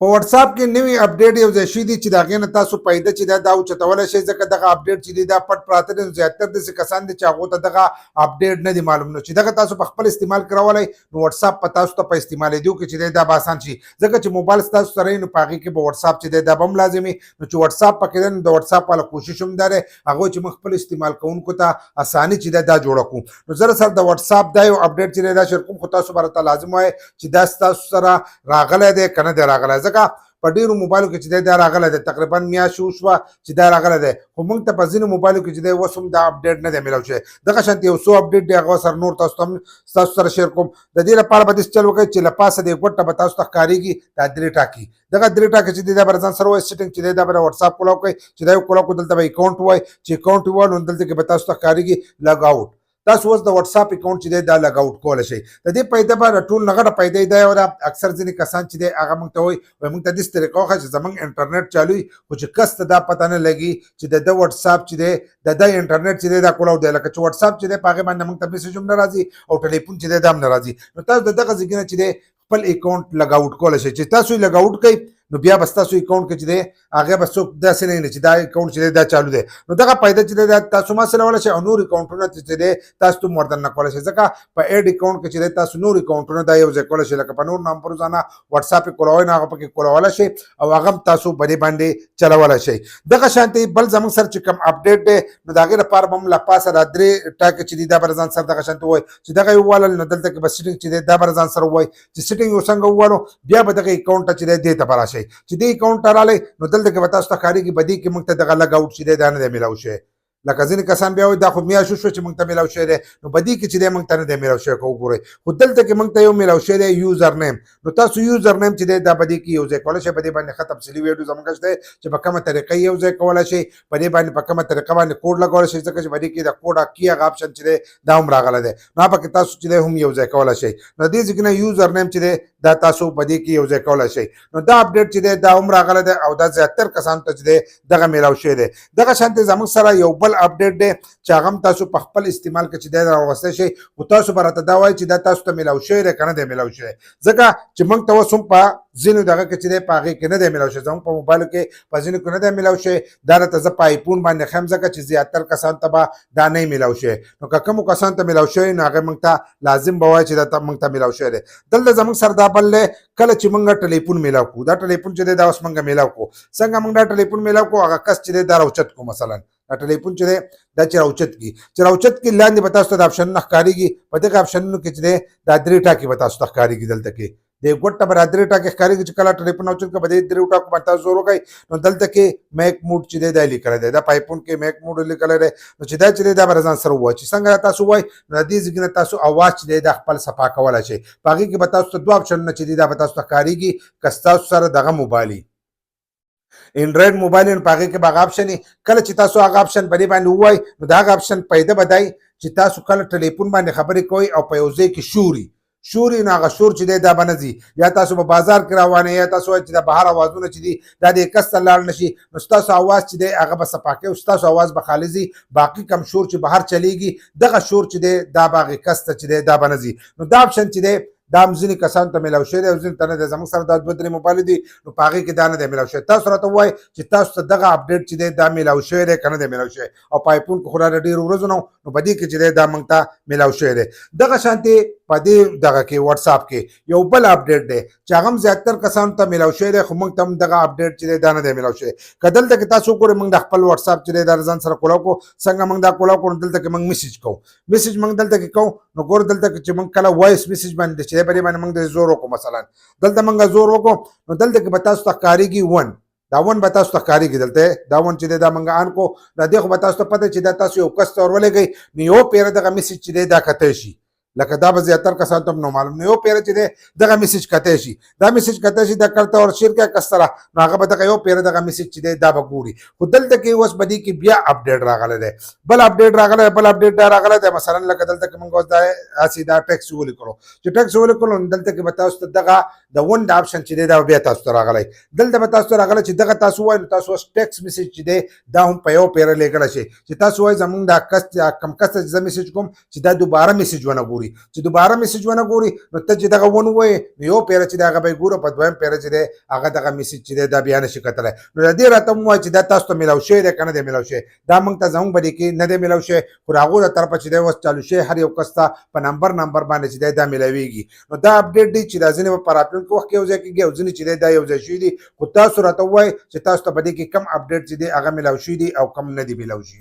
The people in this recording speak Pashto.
په واتس اپ کې نوی اپډیټ یو ځای شي دي چې د هغې نه تاسو پیدا چې دا اوچتولی شئ ځکه دغه اپډیټ چې دی دا پټ پراته دي. زیاتر داسې کسان دي چې هغو ته دغه اپډیټ نه دي معلوم. نو چې دغه تاسو په خپل استعمال کې راولی نو واتس اپ په تاسو ته په استعمالېدو کې چې دی دا به اسان شي ځکه چې موبایل ستاسو سره وي نو په هغې کې به واتس اپ چې دی دا به هم لازم وي. نو چې واتس اپ پکې دی نو د واتس اپ والا کوشش هم دا دی هغوی چې موږ خپل استعمال کوونکو ته اساني چې دی دا جوړه کړو. نو زه سره د واتس اپ دا یو اپډیټ چې دی دا شیر کوم خو تاسو به راته لازم وایي چې دا ستاسو سره راغلی دی که نه دی راغلی ځکه په ډیرو موبایلو کې چې دی دا راغلی دی تقریبا میاشت وشوه چې دا راغلی دی خو موږ ته په ځینو موبایلو کې چې دی اوس هم دا اپډیټ نه دی میلاو شوی. دغه شانتې یو څو اپډیټ دی هغه سره نور تاسو ته هم ستاسو سره شیر کوم. د دې لپاره به داسې چل وکړئ چې له پاسه د یو ګوټه به تاسو ته ښکارېږي دا درې ټاکي. دغه درې ټاکي چې دی دا به ځان سره وایي سیټینګ چې دی دا به واتس اپ کولاو کوئ چې دا یو کولاو کړو دلته به اکاونټ وایي چې اکاونټ ووایو نو دلته کې به تاسو ته ښکارېږي لګ آوټ. تاسو اوس د واتس اپ اکاونټ چې دی دا لګ آوټ کولی شئ. د دې پیدا به ټول نه غټه پیدا دی او دا اکثر ځینې کسان چې دی هغه موږ ته وایي موږ ته داسې طریقه وښیه چې زموږ انټرنیټ چالو وي خو چې کس ته دا پته نه لګي چې د ده واتس اپ چې دی د ده انټرنیټ چې دی دا کولاو دی لکه چې واتس اپ چې دی په هغې باندې موږ ته میسج هم نه راځي او ټلیفون چې دی دا هم نه راځي. نو تاسو د دغه ځای نه چې دی خپل اکاونټ لګ آوټ کولی شئ. چې تاسو یې لګ آوټ کوئ نو بیا به ستاسو اکاونټ کې چې دی هغې به څوک داسې نه ویني چې دا اکاونټ چې دی دا چالو دی. نو دغه پیدا چې دی دا تاسو ما سلولی شئ او نور اکاونټونه چې دی تاسو ته ورته نه کولی شئ ځکه په ایډ اکاونټ کې چې دی تاسو نور اکاونټونه دا یو ځای کولی شئ لکه په نور نامبر ځانه واتس اپ یې کولوئ نو هغه پکې کولولی شئ او هغه هم تاسو په دې باندې چلولی شئ. دغه شانتې بل زموږ سره چې کوم اپډیټ دی نو د هغې لپاره به هم له پاسه دا درې ټاکې چې دي دا به ځان سره دغه شانتې ووایي چې دغه یې ووالل نو دلته کې به سیټینګ چې دی دا به ځان سره ووایي چې سیټینګ یو څنګه ووالو بیا به دغه اکاونټ ته چې دی دې ته به راشئ چې دې اکاونټ ته رالی نو دلته کې به تاسو ته ښکارېږي په دې کې موږ ته دغه لګ آوټ چې دی دا نه دی میلاو شوی. لکه ځینې کسان بیا وایي دا خو میاشت وشوه چې موږ ته میلاو شوی دی نو په دې کې چې دی موږ ته نه دی میلاو شوی که وګورئ خو دلته کې موږ ته یو میلاو شوی دی یوزر نیم. نو تاسو یوزر نیم چې دی دا په دې کې یو ځای کولی شئ. په دې باندې ښه تفصیلي ویډیو زموږ شته چې په کومه طریقه یې یو ځای کولی شئ په دې باندې په کومه طریقه باندې کوډ لګولی شئ ځکه چې په دې کې د کوډ کی هغه آپشن چې دی دا هم راغلی دی نو هغه پکې تاسو چې دی هم یو ځای کولی شئ. نو دې ځای کې نه یوزر نیم چې دی دا تاسو په دې کې یو ځای کولی شئ. نو دا اپډیټ چې دی دا هم راغلی دی او دا زیاتر کسانو ته چې دی دغه میلاو شوی دی. دغه شانتې زموږ سره یو بل اپډیټ دی چې هغه هم تاسو په خپل استعمال کې چې دی راوغوستی شئ خو تاسو به راته دا وایي چې دا تاسو ته میلاو شوی دی که نه دی میلاو شوی ځکه چې موږ ته اوس هم په ځینو دغه کې چې دی په هغې کې نه دی میلاو شوی زموږ په موبایلو کې په ځینو کې نه دی میلاو شوی. دا راته زه په آیفون باندې ښیم ځکه چې زیاتر کسانو ته به دا نه میلاو شوی. نو که کومو کسانو ته میلاو شوی نو هغې موږ ته لازم به وایي چې دا موږ ته میلاو شوی دی. دلته زموږ سره دا بل دی کله چې موږ ټلیفون میلاو کړو دا ټلیفون چې دی دا اوس موږ میلاو کړو څنګه موږ دا ټلیفون میلاو کړو هغه کس چې دی دا راوچت کړو مثلا دا ټلیفون چې دی دا چې راوچت کړي لاندې به تاسو ته د آپشنونه ښکارېږي په دغه آپشنونو کې چې دی دا درې ټاکې به تاسو ته ښکارېږي دلته کې د یو ګوټ ته به دا درې ټاکې ښکارېږي چې کله ټلیفون راوچت کړه په دې درېو ټاکو باندې تاسو زور وکړئ نو دلته کې میک موډ چې دی دا لیکلی دی دا په آیفون کې میک موډ لیکلی دی نو چې دا چې دی دا به ځان سره ووایي چې څنګه تاسو وایي نو د دې ځای نه تاسو اواز چې دی دا خپل صفا کولی شئ. په هغې کې به تاسو ته دوه آپشنونه چې دي دا به تاسو ته ښکارېږي که ستاسو سره دغه موبایل وي انډرایډ موبایل په هغې کې به هغه آپشن کله چې تاسو هغه آپشن په دې باندې ووایي نو د هغه آپشن پیدا به دی چې تاسو کله ټلیفون باندې خبرې کوئ او په یو ځای کې شور نو هغه شور چې دی دا به نه ځي یا تاسو په بازار کې روانې یا تاسو وایئ چې د بهر اوازونه چې دي دا د کس ته لاړ نه شي نو ستاسو اواز چې دی هغه به صفا کوي او ستاسو اواز به خالي ځي. باقي کم شور چې بهر چلیږي دغه شور چې دی دا به هغې کس ته چې دی دا به نه ځي. نو دا آپشن چې دی دا هم ځینې کسانو ته میلاو شوی دی او ځینې ته نه دی. زموږ سره دا دوه درې موبایل دي نو په هغې کې دا نه دی میلاو شوی. تاسو راته ووایئ چې تاسو ته دغه اپډیټ چې دی دا میلاو شوی دی که نه دی میلاو شوی او په آیفون کې خو را ډېرو ورځو نه نو په دې کې چې دی دا موږ ته میلاو شوی دی. دغه شانتې په دې دغه کې واتس اپ کې یو بل اپډیټ دی چې هغه هم زیاتر کسانو ته میلاو شوی دی خو موږ ته هم دغه اپډیټ چې دی دا نه دی میلاو شوی. که دلته کې تاسو وګورئ موږ د خپل واتس اپ چې دی دا ځان سره کولاو کړو څنګه موږ دا کولاو کړو دلته کې موږ میسج کوو موږ دلته کې کوو نو ګوره دلته کې چې موږ کله وایس میسج باندې چې دی په دې باندې موږ د زور وکړو مثلا دلته موږ زور وکړو نو دلته کې به تاسو ته ښکارېږي دا ون به تاسو ته ښکارېږي دلته دا ون چې دی دا موږ آن کړو دا دې خو به تاسو ته پته چې دا تاسو یو کس ته ور ولېږئ نو یو پیره دغه میسج چې دی دا کتی شي لکه دا به زیاتر کسانو ته نو معلوم نه یو پیره چې دی دغه میسج کتی شي دا میسج کتی شي دا کلته ور شیر کړه کس سره نو هغه به دغه یو پیره دغه میسج چې دی دا به ګوري. خو دلته کې اوس به دې کې بیا اپډیټ راغلی دی بل اپډیټ دا راغلی دی مثلا لکه دلته کې موږ اوس دا هسې دا ټیکس ولیکلو چې ټیکس ولیکلو نو دلته کې به تاسو ته دغه د ونډ آپشن چې دی دا بیا تاسو ته راغلی دلته به تاسو ته راغلی چې دغه تاسو وایئ نو تاسو اوس ټیکس میسج چې دی دا هم په یو پیره لیکلی شي چې تاسو وایئ زموږ دا کس کم کس ته چې زه میسج کوم چې دا دوباره میسج ونه ګوري ګوري چې دوباره میسج ونه ګوري نو ته چې دغه ونه وایې نو یو پیره چې دی هغه به یې ګوره په دویم پیره چې دی هغه دغه میسج چې دی دا بیا نشي کتلی نو د دې راته ووایه چې دا تاسو ته میلاو شوی دی که نه دی میلاو شوی دا موږ ته زموږ په دې کې نه دی میلاو شوی خو د هغو د طرفه چې دی اوس چالو شوی هر یو کس ته په نمبر باندې چې دی دا میلاویږي نو دا اپډیټ دی چې دا ځینې به په راتلونکي وخت کې یو ځای کېږي او ځینې چې دی دا یو ځای شوي دي خو تاسو راته ووایئ چې تاسو ته په دې کې کم اپډیټ چې دی هغه میلاو شوي دي او کم نه دي میلاو شوي